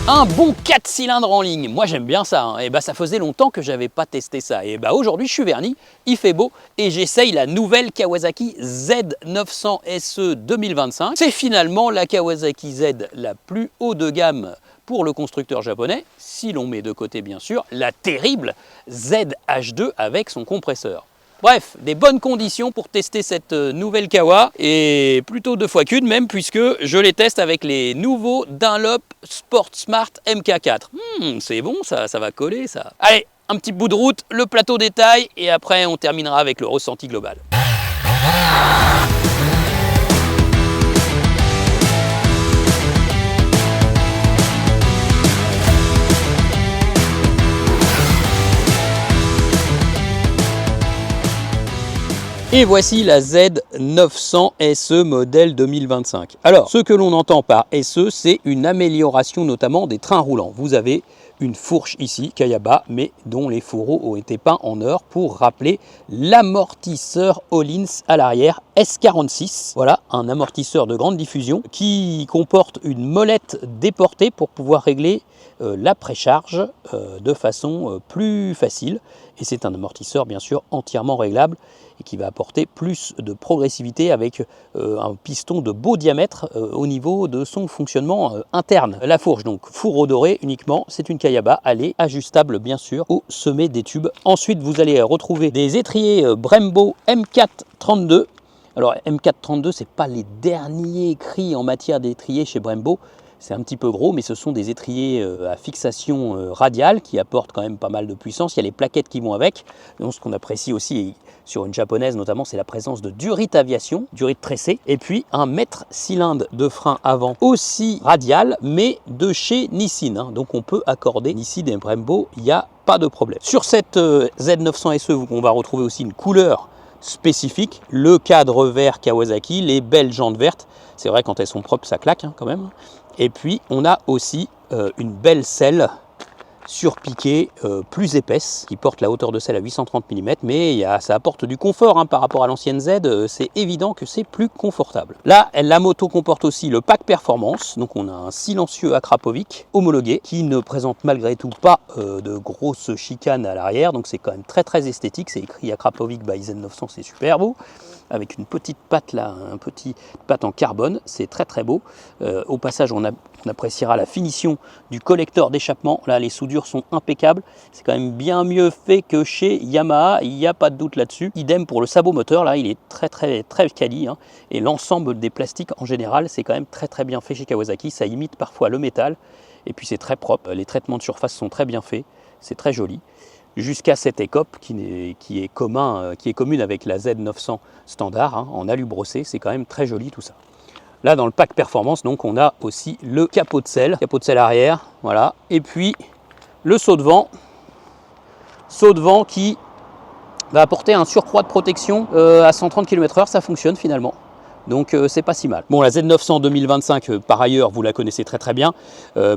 Un bon 4 cylindres en ligne, moi j'aime bien ça, hein. Et bah ça faisait longtemps que j'avais pas testé ça. Et bah aujourd'hui je suis verni, il fait beau et j'essaye la nouvelle Kawasaki Z900 SE 2025. C'est finalement la Kawasaki Z la plus haut de gamme pour le constructeur japonais, si l'on met de côté bien sûr la terrible ZH2 avec son compresseur. Bref, des bonnes conditions pour tester cette nouvelle Kawa, et plutôt 2 fois qu'une même, puisque je les teste avec les nouveaux Dunlop Sport Smart MK4. C'est bon ça va coller ça. Allez, un petit bout de route, le plateau détail, et après on terminera avec le ressenti global. Et voici la Z900 SE modèle 2025. Alors, ce que l'on entend par SE, c'est une amélioration notamment des trains roulants. Vous avez une fourche ici, Kayaba, mais dont les fourreaux ont été peints en or pour rappeler l'amortisseur Öhlins à l'arrière S46. Voilà, un amortisseur de grande diffusion qui comporte une molette déportée pour pouvoir régler la précharge de façon plus facile. Et c'est un amortisseur bien sûr entièrement réglable et qui va apporter plus de progressivité avec un piston de beau diamètre au niveau de son fonctionnement interne. La fourche donc fourreau doré uniquement, c'est une Kayaba, elle est ajustable bien sûr au sommet des tubes. Ensuite vous allez retrouver des étriers Brembo M432. Alors M432 c'est pas les derniers cris en matière d'étriers chez Brembo. C'est un petit peu gros, mais ce sont des étriers à fixation radiale qui apportent quand même pas mal de puissance. Il y a les plaquettes qui vont avec. Donc, ce qu'on apprécie aussi sur une japonaise notamment, c'est la présence de durite aviation, durite tressée. Et puis un mètre cylindre de frein avant aussi radial, mais de chez Nissin. Hein. Donc on peut accorder Nissin et Brembo, il n'y a pas de problème. Sur cette Z900 SE, on va retrouver aussi une couleur spécifique, le cadre vert Kawasaki, les belles jantes vertes. C'est vrai, quand elles sont propres, ça claque hein, quand même. Et puis, on a aussi une belle selle surpiquée, plus épaisse, qui porte la hauteur de selle à 830 mm, mais ça apporte du confort hein, par rapport à l'ancienne Z, c'est évident que c'est plus confortable. Là, la moto comporte aussi le pack performance, donc on a un silencieux Akrapovic homologué, qui ne présente malgré tout pas de grosses chicanes à l'arrière, donc c'est quand même très esthétique, c'est écrit Akrapovic by Z900, c'est super beau, avec une petite patte là, un petit patte en carbone, c'est très beau. Au passage, on appréciera la finition du collecteur d'échappement, là les soudures sont impeccables, c'est quand même bien mieux fait que chez Yamaha, il n'y a pas de doute là-dessus. Idem pour le sabot moteur, là il est très quali, hein. Et l'ensemble des plastiques en général, c'est quand même très bien fait chez Kawasaki, ça imite parfois le métal, et puis c'est très propre, les traitements de surface sont très bien faits, c'est très joli. Jusqu'à cette écope qui est commune avec la Z900 standard, hein, en alu brossé, c'est quand même très joli tout ça. Là dans le pack performance, donc on a aussi le capot de selle arrière, voilà, et puis le saut de vent qui va apporter un surcroît de protection à 130 km/h, ça fonctionne finalement. Donc c'est pas si mal. Bon, la Z900 2025, par ailleurs, vous la connaissez très bien,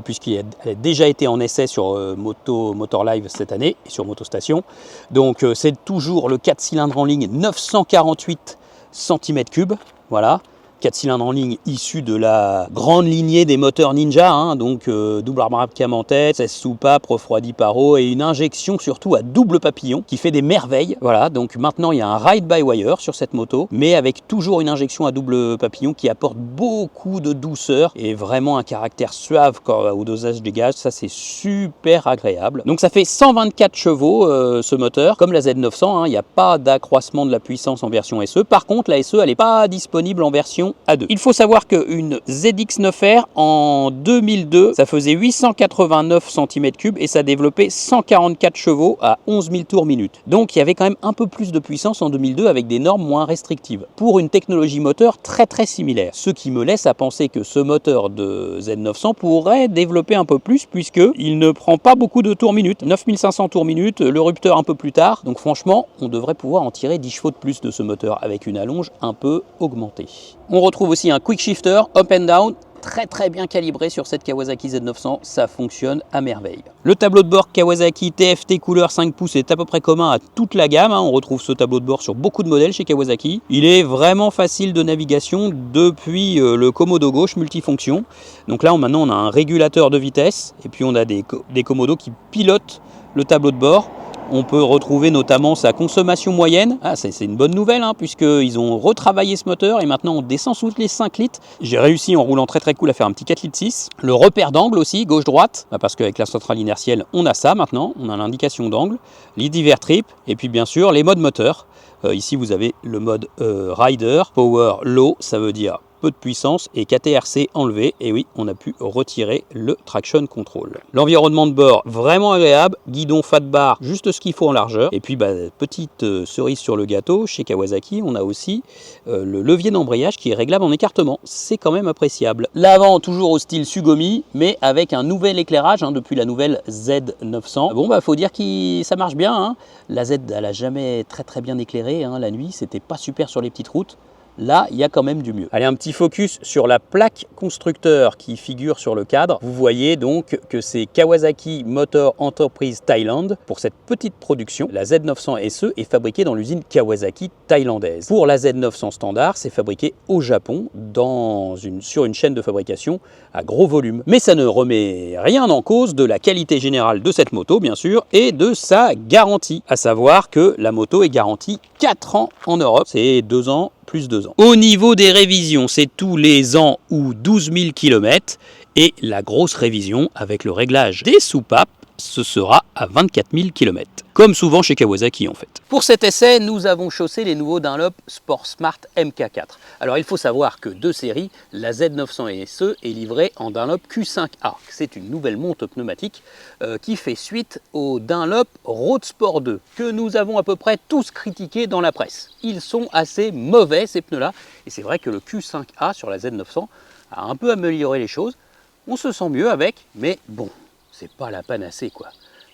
puisqu'elle a déjà été en essai sur Motor Live cette année, et sur Motostation. Donc c'est toujours le 4 cylindres en ligne, 948 cm3, voilà. 4 cylindres en ligne issus de la grande lignée des moteurs Ninja, hein, donc double arbre cam en tête, 16 soupapes, refroidi par eau et une injection surtout à double papillon qui fait des merveilles. Voilà, donc maintenant il y a un ride-by-wire sur cette moto, mais avec toujours une injection à double papillon qui apporte beaucoup de douceur et vraiment un caractère suave au dosage des gaz, ça c'est super agréable. Donc ça fait 124 chevaux ce moteur, comme la Z900, hein, il n'y a pas d'accroissement de la puissance en version SE. Par contre la SE elle n'est pas disponible en version A2. Il faut savoir qu'une ZX9R en 2002, ça faisait 889 cm3 et ça développait 144 chevaux à 11 000 tours minute. Donc il y avait quand même un peu plus de puissance en 2002 avec des normes moins restrictives pour une technologie moteur très similaire. Ce qui me laisse à penser que ce moteur de Z900 pourrait développer un peu plus puisqu'il ne prend pas beaucoup de tours minute, 9500 tours minute, le rupteur un peu plus tard. Donc franchement, on devrait pouvoir en tirer 10 chevaux de plus de ce moteur avec une allonge un peu augmentée. On retrouve aussi un quick shifter up and down très bien calibré sur cette Kawasaki Z900, ça fonctionne à merveille. Le tableau de bord Kawasaki TFT couleur 5 pouces est à peu près commun à toute la gamme, on retrouve ce tableau de bord sur beaucoup de modèles chez Kawasaki. Il est vraiment facile de navigation depuis le commodo gauche multifonction. Donc là maintenant on a un régulateur de vitesse et puis on a des commodos qui pilotent le tableau de bord. On peut retrouver notamment sa consommation moyenne. Ah, c'est une bonne nouvelle, puisqu'ils ont retravaillé ce moteur et maintenant on descend sous les 5 litres. J'ai réussi en roulant très cool à faire un petit 4 litres 6. Le repère d'angle aussi, gauche-droite, parce qu'avec la centrale inertielle, on a ça maintenant. On a l'indication d'angle, les divers trips et puis bien sûr les modes moteur. Ici vous avez le mode Rider, Power Low, ça veut dire peu de puissance, et KTRC enlevé, et oui, on a pu retirer le traction control. L'environnement de bord, vraiment agréable, guidon fat bar, juste ce qu'il faut en largeur, et puis petite cerise sur le gâteau, chez Kawasaki, on a aussi le levier d'embrayage qui est réglable en écartement, c'est quand même appréciable. L'avant, toujours au style Sugomi, mais avec un nouvel éclairage, depuis la nouvelle Z900. Bon, faut dire que ça marche bien, La Z, elle a jamais très bien éclairé, la nuit, c'était pas super sur les petites routes. Là, il y a quand même du mieux. Allez, un petit focus sur la plaque constructeur qui figure sur le cadre. Vous voyez donc que c'est Kawasaki Motor Enterprise Thailand. Pour cette petite production, la Z900 SE est fabriquée dans l'usine Kawasaki thaïlandaise. Pour la Z900 standard, c'est fabriqué au Japon sur une chaîne de fabrication à gros volume. Mais ça ne remet rien en cause de la qualité générale de cette moto, bien sûr, et de sa garantie. À savoir que la moto est garantie 4 ans en Europe. C'est 2 ans plus 2 ans. Au niveau des révisions, c'est tous les ans ou 12 000 km. Et la grosse révision avec le réglage des soupapes, ce sera à 24 000 km. Comme souvent chez Kawasaki en fait. Pour cet essai, nous avons chaussé les nouveaux Dunlop Sport Smart MK4. Alors il faut savoir que de série, la Z900 SE est livrée en Dunlop Q5A. C'est une nouvelle monte pneumatique qui fait suite au Dunlop Road Sport 2, que nous avons à peu près tous critiqués dans la presse. Ils sont assez mauvais ces pneus-là, et c'est vrai que le Q5A sur la Z900 a un peu amélioré les choses. On se sent mieux avec, mais bon, c'est pas la panacée quoi.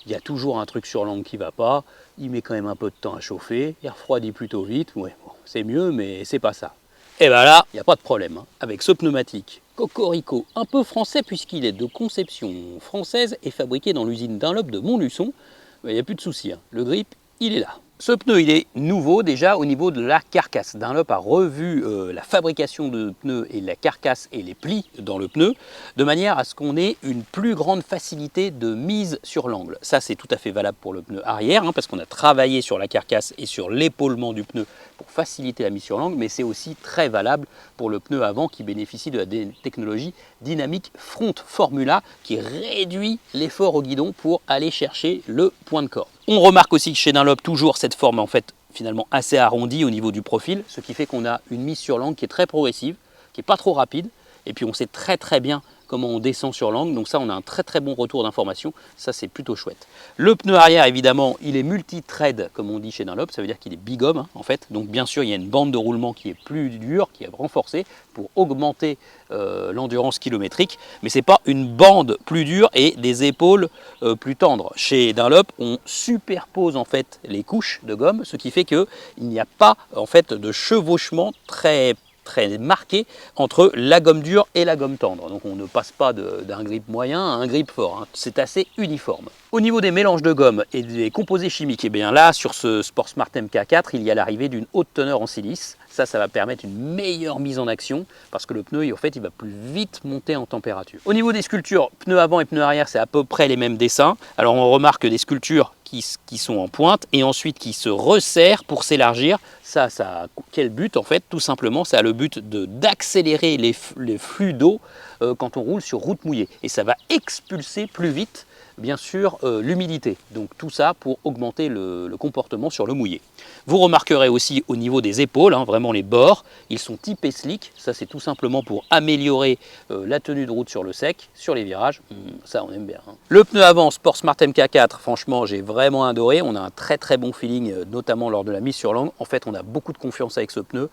Il y a toujours un truc sur l'angle qui va pas, il met quand même un peu de temps à chauffer, il refroidit plutôt vite, ouais, bon, c'est mieux mais c'est pas ça. Et ben là, il n'y a pas de problème, avec ce pneumatique Cocorico, un peu français puisqu'il est de conception française et fabriqué dans l'usine Dunlop de Montluçon, il n'y a plus de souci, le grip il est là. Ce pneu, il est nouveau déjà au niveau de la carcasse. Dunlop a revu la fabrication de pneus et la carcasse et les plis dans le pneu, de manière à ce qu'on ait une plus grande facilité de mise sur l'angle. Ça, c'est tout à fait valable pour le pneu arrière, parce qu'on a travaillé sur la carcasse et sur l'épaulement du pneu pour faciliter la mise sur l'angle, mais c'est aussi très valable pour le pneu avant qui bénéficie de la technologie Dynamic Front Formula qui réduit l'effort au guidon pour aller chercher le point de corde. On remarque aussi que chez Dunlop, toujours cette forme en fait finalement assez arrondie au niveau du profil, ce qui fait qu'on a une mise sur l'angle qui est très progressive, qui n'est pas trop rapide, et puis on sait très bien comment on descend sur l'angle, donc ça on a un très bon retour d'information, ça c'est plutôt chouette. Le pneu arrière évidemment il est multi-thread comme on dit chez Dunlop, ça veut dire qu'il est bighomme en fait, donc bien sûr il y a une bande de roulement qui est plus dure, qui est renforcée pour augmenter l'endurance kilométrique, mais c'est pas une bande plus dure et des épaules plus tendres. Chez Dunlop on superpose en fait les couches de gomme, ce qui fait qu'il n'y a pas en fait de chevauchement très marqué entre la gomme dure et la gomme tendre. Donc on ne passe pas d'un grip moyen à un grip fort, c'est assez uniforme. Au niveau des mélanges de gomme et des composés chimiques, et bien là sur ce Sport Smart MK4, il y a l'arrivée d'une haute teneur en silice. Ça va permettre une meilleure mise en action parce que le pneu en fait il va plus vite monter en température. Au niveau des sculptures, pneus avant et pneus arrière, c'est à peu près les mêmes dessins. Alors on remarque des sculptures qui sont en pointe et ensuite qui se resserrent pour s'élargir. Ça a quel but en fait? Tout simplement, ça a le but d'accélérer les flux d'eau quand on roule sur route mouillée. Et ça va expulser plus vite, bien sûr, l'humidité. Donc tout ça pour augmenter le comportement sur le mouillé. Vous remarquerez aussi au niveau des épaules, vraiment les bords, ils sont typés slick. Ça c'est tout simplement pour améliorer la tenue de route sur le sec, sur les virages. Ça on aime bien. Le pneu avant Sport Smart MK4, franchement j'ai vraiment adoré. On a un très bon feeling, notamment lors de la mise sur l'angle. En fait on a beaucoup de confiance avec ce pneu.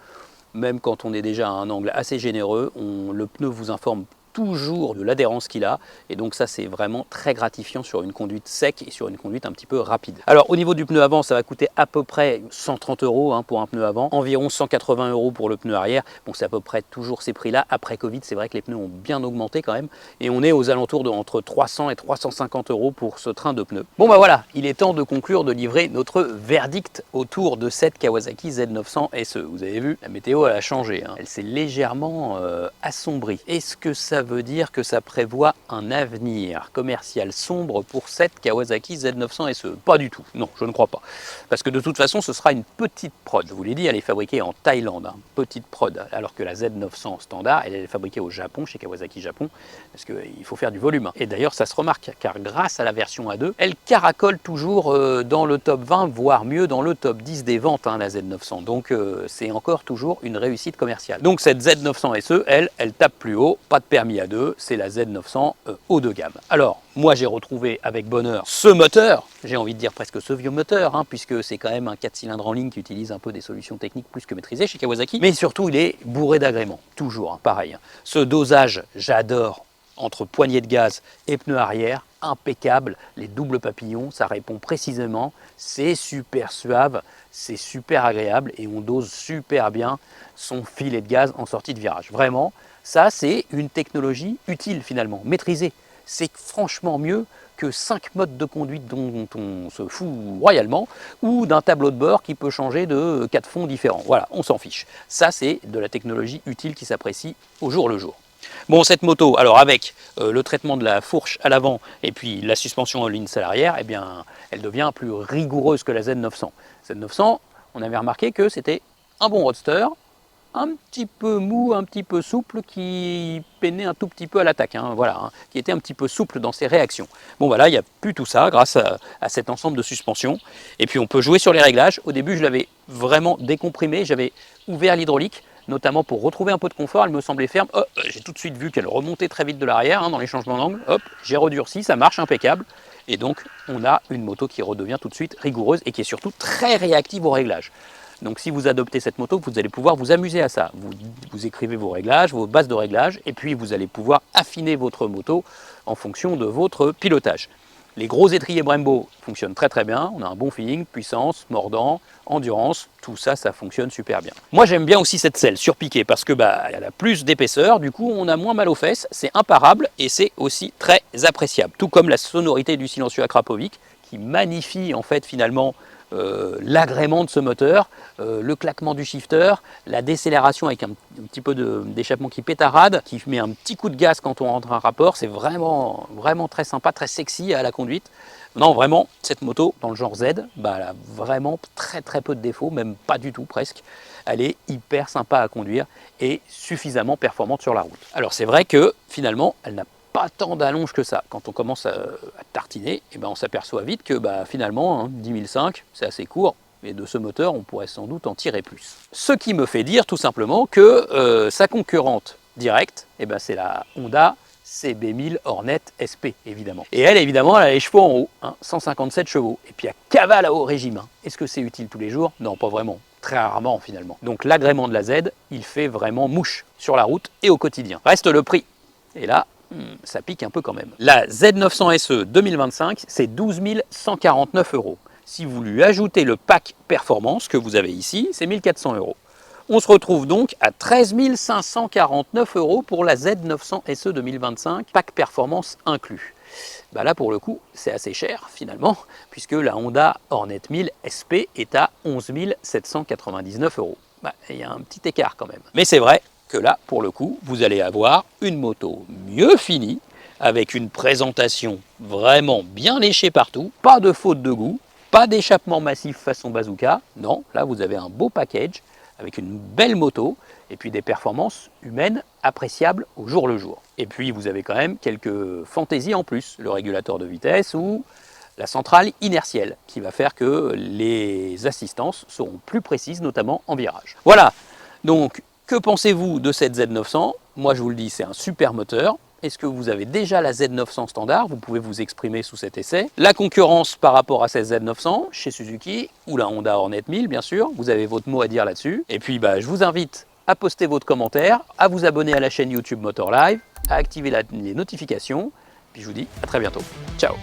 Même quand on est déjà à un angle assez généreux, le pneu vous informe toujours de l'adhérence qu'il a, et donc ça c'est vraiment très gratifiant sur une conduite sec et sur une conduite un petit peu rapide. Alors au niveau du pneu avant, ça va coûter à peu près 130 € hein, pour un pneu avant, environ 180 € pour le pneu arrière. Bon, c'est à peu près toujours ces prix là. Après Covid, c'est vrai que les pneus ont bien augmenté quand même, et on est aux alentours de entre 300 et 350 € pour ce train de pneus. Bon bah voilà, il est temps de conclure, de livrer notre verdict autour de cette Kawasaki Z900 SE. Vous avez vu, la météo elle a changé, hein. Elle s'est légèrement assombrie. Est-ce que ça veut dire que ça prévoit un avenir commercial sombre pour cette Kawasaki Z900 SE? Pas du tout, non, je ne crois pas. Parce que de toute façon, ce sera une petite prod. Je vous l'ai dit, elle est fabriquée en Thaïlande, hein, petite prod, alors que la Z900 standard, elle est fabriquée au Japon, chez Kawasaki Japon, parce qu'il faut faire du volume. Et d'ailleurs, ça se remarque, car grâce à la version A2, elle caracole toujours dans le top 20, voire mieux dans le top 10 des ventes, hein, la Z900. Donc c'est encore toujours une réussite commerciale. Donc cette Z900 SE, elle tape plus haut, pas de permis A2, c'est la Z900 haut de gamme. Alors, moi j'ai retrouvé avec bonheur ce moteur, j'ai envie de dire presque ce vieux moteur, hein, puisque c'est quand même un 4 cylindres en ligne qui utilise un peu des solutions techniques plus que maîtrisées chez Kawasaki, mais surtout il est bourré d'agréments, toujours, hein, pareil. Hein. Ce dosage, j'adore, entre poignée de gaz et pneus arrière, impeccable, les doubles papillons, ça répond précisément, c'est super suave, c'est super agréable et on dose super bien son filet de gaz en sortie de virage. Vraiment, ça c'est une technologie utile finalement, maîtrisée. C'est franchement mieux que 5 modes de conduite dont on se fout royalement, ou d'un tableau de bord qui peut changer de 4 fonds différents. Voilà, on s'en fiche. Ça c'est de la technologie utile qui s'apprécie au jour le jour. Bon, cette moto, alors avec le traitement de la fourche à l'avant et puis la suspension en ligne à l'arrière, eh bien, elle devient plus rigoureuse que la Z900. Z900, on avait remarqué que c'était un bon roadster, un petit peu mou, un petit peu souple, qui peinait un tout petit peu à l'attaque, hein, voilà, hein, qui était un petit peu souple dans ses réactions. Bon voilà, il n'y a plus tout ça grâce à cet ensemble de suspension. Et puis on peut jouer sur les réglages. Au début, je l'avais vraiment décomprimé, j'avais ouvert l'hydraulique, notamment pour retrouver un peu de confort, elle me semblait ferme. Oh, j'ai tout de suite vu qu'elle remontait très vite de l'arrière, hein, dans les changements d'angle. Hop, j'ai redurci, ça marche impeccable. Et donc, on a une moto qui redevient tout de suite rigoureuse et qui est surtout très réactive au réglage. Donc si vous adoptez cette moto, vous allez pouvoir vous amuser à ça. Vous écrivez vos réglages, vos bases de réglage, et puis vous allez pouvoir affiner votre moto en fonction de votre pilotage. Les gros étriers Brembo fonctionnent très très bien, on a un bon feeling, puissance, mordant, endurance, tout ça, ça fonctionne super bien. Moi j'aime bien aussi cette selle surpiquée parce que elle a plus d'épaisseur, du coup on a moins mal aux fesses, c'est imparable et c'est aussi très appréciable. Tout comme la sonorité du silencieux Akrapovic qui magnifie en fait finalement l'agrément de ce moteur, le claquement du shifter, la décélération avec un petit peu d'échappement qui pétarade, qui met un petit coup de gaz quand on rentre en rapport. C'est vraiment, vraiment très sympa, très sexy à la conduite. Non, vraiment, cette moto, dans le genre Z, elle a vraiment très très peu de défauts, même pas du tout presque. Elle est hyper sympa à conduire et suffisamment performante sur la route. Alors c'est vrai que finalement, elle n'a pas tant d'allonge que ça. Quand on commence à tartiner, on s'aperçoit vite que finalement, 10 500, c'est assez court, mais de ce moteur, on pourrait sans doute en tirer plus. Ce qui me fait dire tout simplement que sa concurrente directe, c'est la Honda CB1000 Hornet SP, évidemment. Et elle, évidemment, elle a les chevaux en haut, 157 chevaux, et puis elle cavale à haut régime. Est-ce que c'est utile tous les jours? Non, pas vraiment. Très rarement, finalement. Donc l'agrément de la Z, il fait vraiment mouche sur la route et au quotidien. Reste le prix. Et là, ça pique un peu quand même. La Z900 SE 2025, c'est 12 149 €. Si vous lui ajoutez le pack performance que vous avez ici, c'est 1400 €. On se retrouve donc à 13 549 € pour la Z900 SE 2025, pack performance inclus. Là pour le coup, c'est assez cher finalement, puisque la Honda Hornet 1000 SP est à 11 799 €. Il y a un petit écart quand même. Mais c'est vrai que là, pour le coup, vous allez avoir une moto mieux finie, avec une présentation vraiment bien léchée partout, pas de faute de goût, pas d'échappement massif façon bazooka. Non, là vous avez un beau package avec une belle moto et puis des performances humaines appréciables au jour le jour. Et puis vous avez quand même quelques fantaisies en plus, le régulateur de vitesse ou la centrale inertielle qui va faire que les assistances seront plus précises, notamment en virage. Voilà, donc que pensez-vous de cette Z900? Moi je vous le dis, c'est un super moteur. Est-ce que vous avez déjà la Z900 standard? Vous pouvez vous exprimer sous cet essai. La concurrence par rapport à cette Z900 chez Suzuki ou la Honda Hornet 1000 bien sûr. Vous avez votre mot à dire là-dessus. Et puis je vous invite à poster votre commentaire, à vous abonner à la chaîne YouTube Motor Live, à activer les notifications. Puis je vous dis à très bientôt. Ciao!